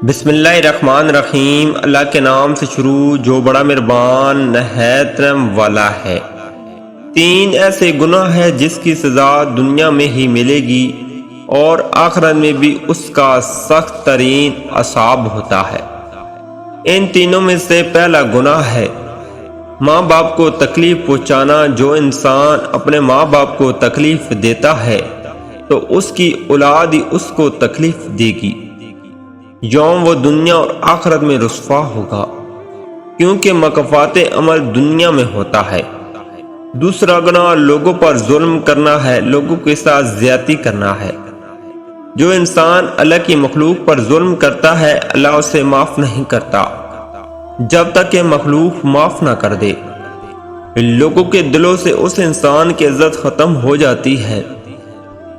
بسم اللہ الرحمن الرحیم۔ اللہ کے نام سے شروع جو بڑا مہربان نہایت رحم والا ہے۔ 3 ایسے گناہ ہیں جس کی سزا دنیا میں ہی ملے گی اور آخرت میں بھی اس کا سخت ترین عذاب ہوتا ہے۔ ان تینوں میں سے پہلا گناہ ہے ماں باپ کو تکلیف پہنچانا۔ جو انسان اپنے ماں باپ کو تکلیف دیتا ہے تو اس کی اولاد ہی اس کو تکلیف دے گی۔ یوم وہ دنیا اور آخرت میں رسوا ہوگا، کیونکہ مکافات عمل دنیا میں ہوتا ہے۔ دوسرا گناہ لوگوں پر ظلم کرنا ہے، لوگوں کے ساتھ زیادتی کرنا ہے۔ جو انسان اللہ کی مخلوق پر ظلم کرتا ہے اللہ اسے معاف نہیں کرتا جب تک کہ مخلوق معاف نہ کر دے۔ لوگوں کے دلوں سے اس انسان کی عزت ختم ہو جاتی ہے۔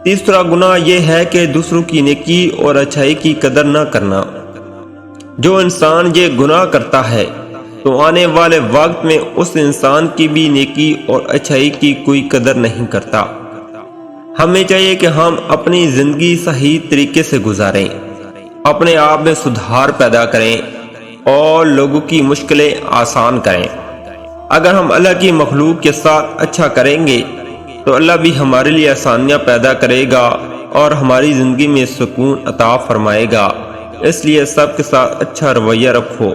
تیسرا گناہ یہ ہے کہ دوسروں کی نیکی اور اچھائی کی قدر نہ کرنا۔ جو انسان یہ گناہ کرتا ہے تو آنے والے وقت میں اس انسان کی بھی نیکی اور اچھائی کی کوئی قدر نہیں کرتا۔ ہمیں چاہیے کہ ہم اپنی زندگی صحیح طریقے سے گزاریں، اپنے آپ میں سدھار پیدا کریں اور لوگوں کی مشکلیں آسان کریں۔ اگر ہم اللہ کی مخلوق کے ساتھ اچھا کریں گے تو اللہ بھی ہمارے لیے آسانیاں پیدا کرے گا اور ہماری زندگی میں سکون عطا فرمائے گا۔ اس لیے سب کے ساتھ اچھا رویہ رکھو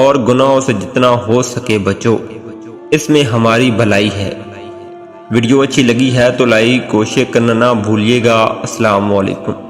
اور گناہوں سے جتنا ہو سکے بچو، اس میں ہماری بھلائی ہے۔ ویڈیو اچھی لگی ہے تو لائک اور شیئر کرنا نہ بھولیے گا۔ السلام علیکم۔